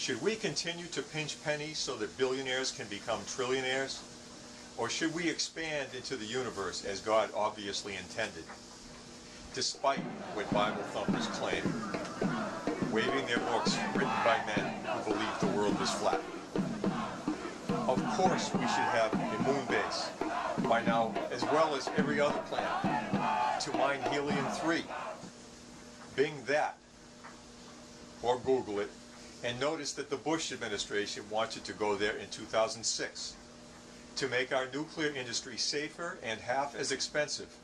Should we continue to pinch pennies so that billionaires can become trillionaires? Or should we expand into the universe as God obviously intended, despite what Bible thumpers claim, waving their books written by men who believed the world was flat? Of course we should have a moon base by now, as well as every other planet, to mine helium-3. Bing that, or Google it, and notice that the Bush administration wanted to go there in 2006 to make our nuclear industry safer and half as expensive,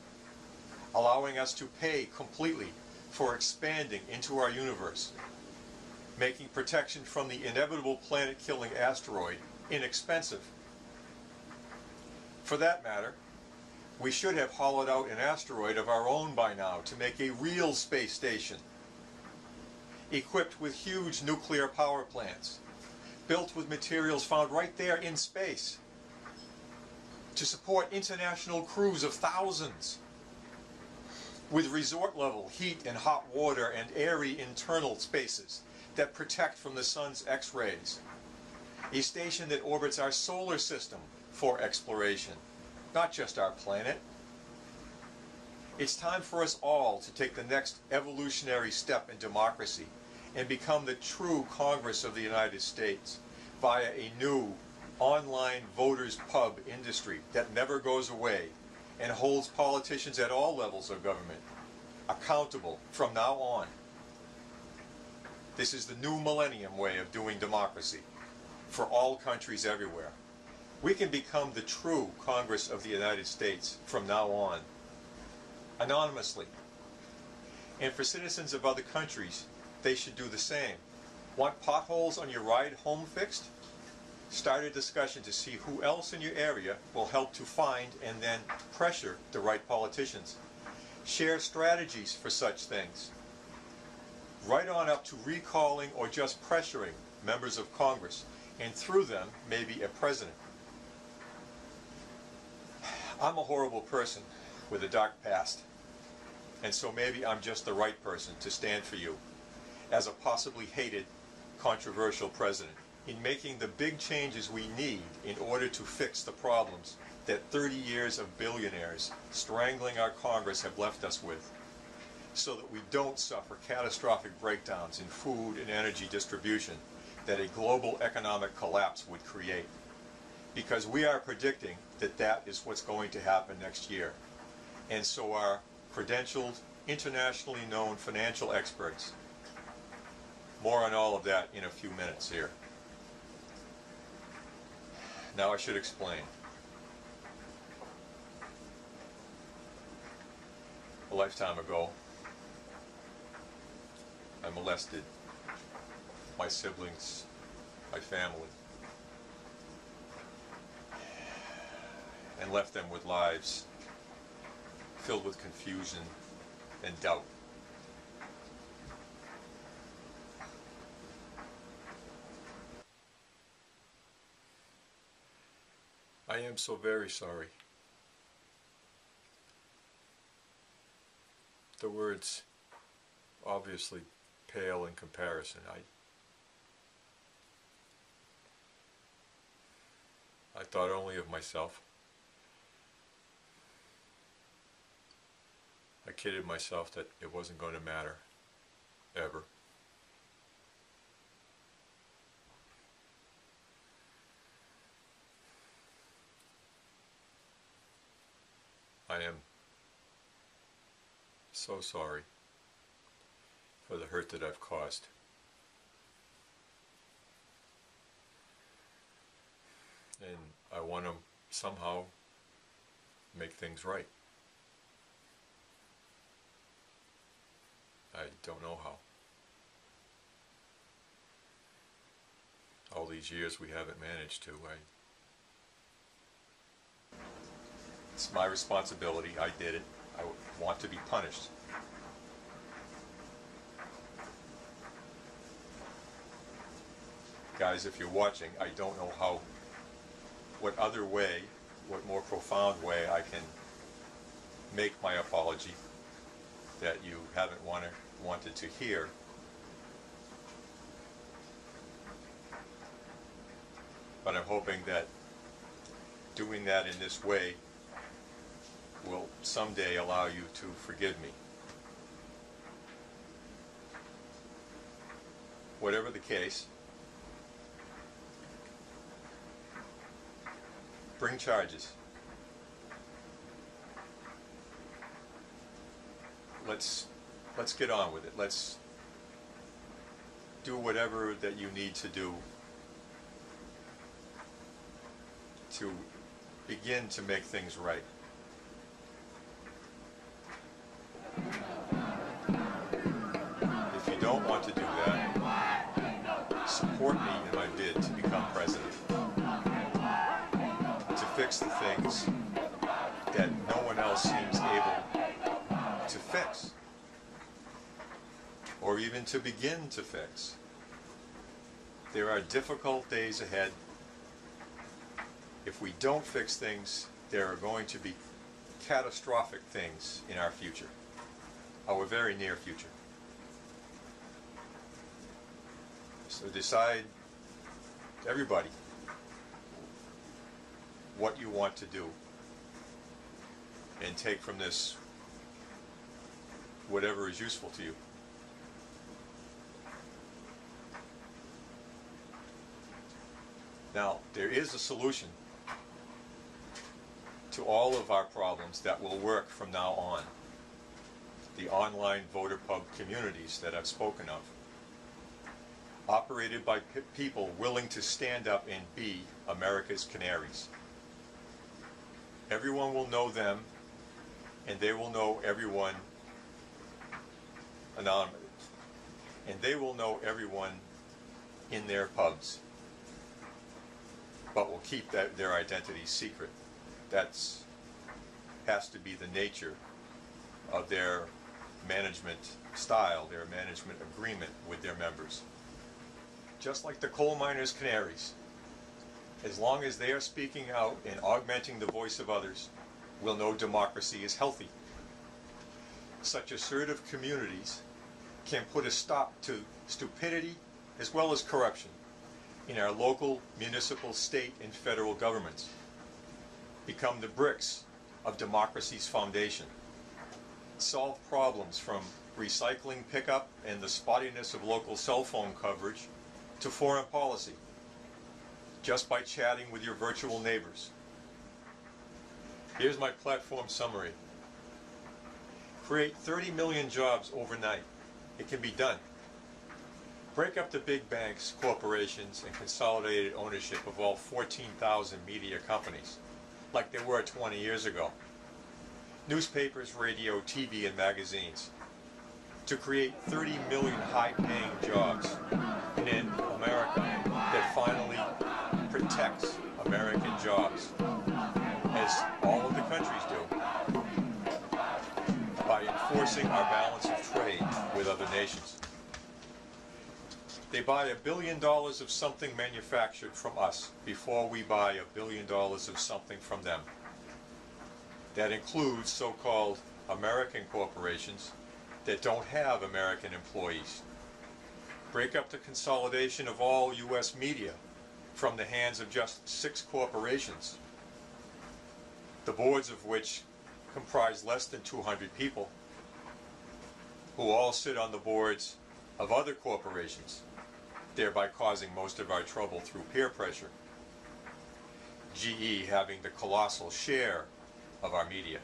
allowing us to pay completely for expanding into our universe, making protection from the inevitable planet-killing asteroid inexpensive. For that matter, we should have hollowed out an asteroid of our own by now to make a real space station, equipped with huge nuclear power plants, built with materials found right there in space, to support international crews of thousands, with resort-level heat and hot water and airy internal spaces that protect from the sun's X-rays. A station that orbits our solar system for exploration, not just our planet. It's time for us all to take the next evolutionary step in democracy and become the true Congress of the United States via a new online voters pub industry that never goes away and holds politicians at all levels of government accountable from now on. This is the new millennium way of doing democracy for all countries everywhere. We can become the true Congress of the United States from now on, anonymously. And for citizens of other countries, they should do the same. Want potholes on your ride home fixed? Start a discussion to see who else in your area will help to find and then pressure the right politicians. Share strategies for such things. Right on up to recalling or just pressuring members of Congress, and through them, maybe a president. I'm a horrible person with a dark past, and so maybe I'm just the right person to stand for you as a possibly hated, controversial president in making the big changes we need in order to fix the problems that 30 years of billionaires strangling our Congress have left us with, so that we don't suffer catastrophic breakdowns in food and energy distribution that a global economic collapse would create. Because we are predicting that that is what's going to happen next year. And so are credentialed, internationally known financial experts. More on all of that in a few minutes here. Now I should explain. A lifetime ago, I molested my siblings, my family, and left them with lives filled with confusion and doubt. I am so very sorry. The words obviously pale in comparison. I thought only of myself. I kidded myself that it wasn't going to matter, ever. I am so sorry for the hurt that I've caused. And I want to somehow make things right. I don't know how. All these years we haven't managed to. It's my responsibility. I did it. I want to be punished. Guys, if you're watching, I don't know what other way, what more profound way I can make my apology that you haven't wanted to hear. But I'm hoping that doing that in this way will someday allow you to forgive me. Whatever the case, bring charges. Let's get on with it. Let's do whatever that you need to do to begin to make things right. If you don't want to do that, support me in my bid to become president, to fix the things that no one else seems able to fix, or even to begin to fix. There are difficult days ahead. If we don't fix things, there are going to be catastrophic things in our future, our very near future. So decide, everybody, what you want to do, and take from this whatever is useful to you. Now, there is a solution to all of our problems that will work from now on. The online voter pub communities that I've spoken of, operated by people willing to stand up and be America's canaries. Everyone will know them, and they will know everyone anonymous, and they will know everyone in their pubs, but will keep their identity secret. That's has to be the nature of their management style, their management agreement with their members. Just like the coal miners' canaries, as long as they are speaking out and augmenting the voice of others, we'll know democracy is healthy. Such assertive communities can put a stop to stupidity as well as corruption in our local, municipal, state, and federal governments, become the bricks of democracy's foundation, solve problems from recycling pickup and the spottiness of local cell phone coverage to foreign policy, just by chatting with your virtual neighbors. Here's my platform summary. Create 30 million jobs overnight. It can be done. Break up the big banks, corporations, and consolidated ownership of all 14,000 media companies, like there were 20 years ago. Newspapers, radio, TV, and magazines. To create 30 million high-paying jobs in an America that finally protects American jobs, as all of the countries do, by enforcing our balance of trade with other nations. They buy $1 billion of something manufactured from us before we buy $1 billion of something from them. That includes so-called American corporations that don't have American employees. Break up the consolidation of all U.S. media from the hands of just 6 corporations, the boards of which comprise less than 200 people, who all sit on the boards of other corporations, thereby causing most of our trouble through peer pressure. GE having the colossal share of our media.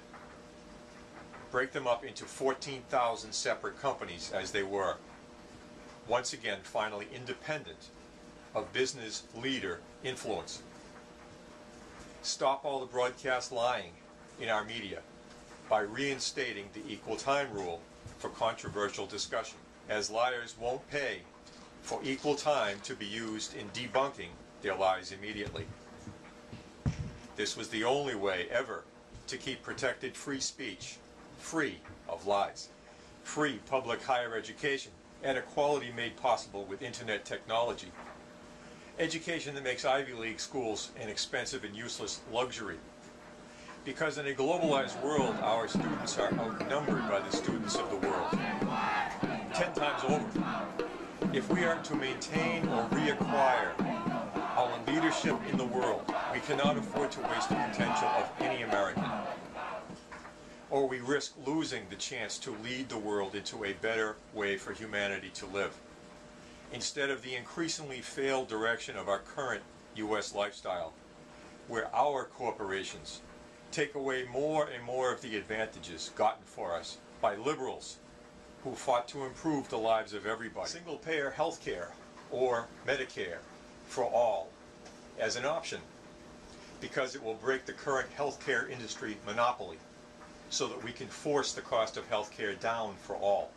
Break them up into 14,000 separate companies as they were. Once again, finally independent of business leader influence. Stop all the broadcast lying in our media by reinstating the equal time rule for controversial discussion, as liars won't pay for equal time to be used in debunking their lies immediately. This was the only way ever to keep protected free speech free of lies, free public higher education at a quality made possible with internet technology, education that makes Ivy League schools an expensive and useless luxury. Because in a globalized world, our students are outnumbered by the students of the world 10 times over. If we are to maintain or reacquire our leadership in the world, we cannot afford to waste the potential of any American, or we risk losing the chance to lead the world into a better way for humanity to live, instead of the increasingly failed direction of our current U.S. lifestyle, where our corporations take away more and more of the advantages gotten for us by liberals who fought to improve the lives of everybody. Single-payer health care, or Medicare, for all as an option, because it will break the current healthcare industry monopoly so that we can force the cost of healthcare down for all.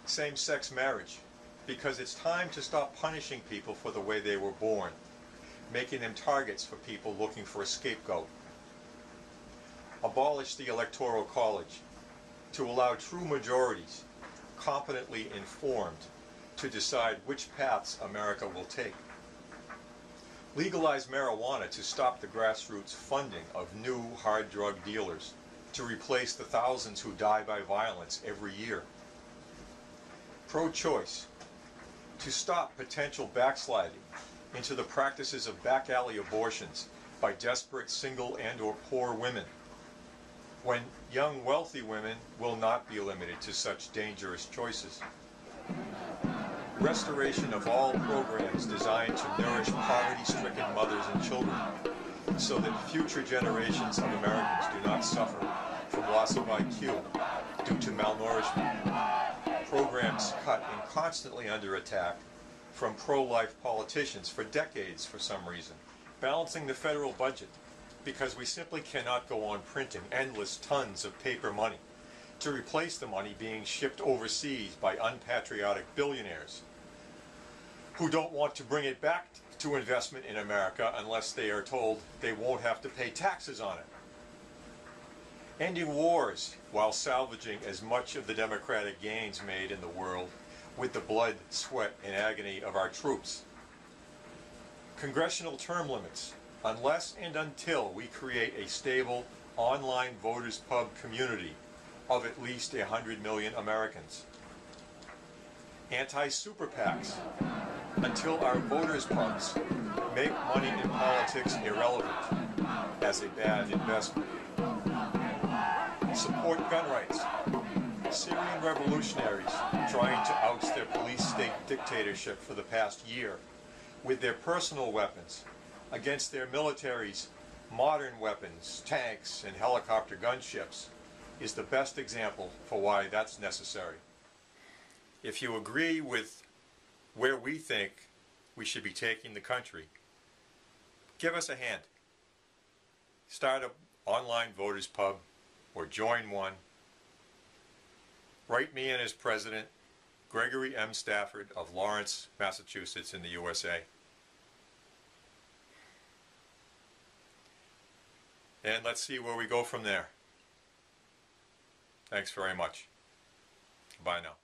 Same-sex marriage, because it's time to stop punishing people for the way they were born, making them targets for people looking for a scapegoat. Abolish the Electoral College to allow true majorities, competently informed, to decide which paths America will take. Legalize marijuana to stop the grassroots funding of new hard drug dealers, to replace the thousands who die by violence every year. Pro-choice to stop potential backsliding into the practices of back-alley abortions by desperate single and/or poor women, when young wealthy women will not be limited to such dangerous choices. Restoration of all programs designed to nourish poverty-stricken mothers and children, so that future generations of Americans do not suffer from loss of IQ due to malnourishment. Programs cut and constantly under attack from pro-life politicians for decades for some reason. Balancing the federal budget, because we simply cannot go on printing endless tons of paper money to replace the money being shipped overseas by unpatriotic billionaires who don't want to bring it back to investment in America unless they are told they won't have to pay taxes on it. Ending wars while salvaging as much of the democratic gains made in the world with the blood, sweat, and agony of our troops. Congressional term limits, unless and until we create a stable online voters pub community of at least 100 million Americans. Anti-super PACs, until our voters pubs make money in politics irrelevant as a bad investment. Support gun rights. Syrian revolutionaries trying to oust their police state dictatorship for the past year with their personal weapons against their military's modern weapons, tanks, and helicopter gunships is the best example for why that's necessary. If you agree with where we think we should be taking the country, give us a hand. Start an online voters pub or join one. Write me in as president, Gregory M. Stafford of Lawrence, Massachusetts in the USA. And let's see where we go from there. Thanks very much. Bye now.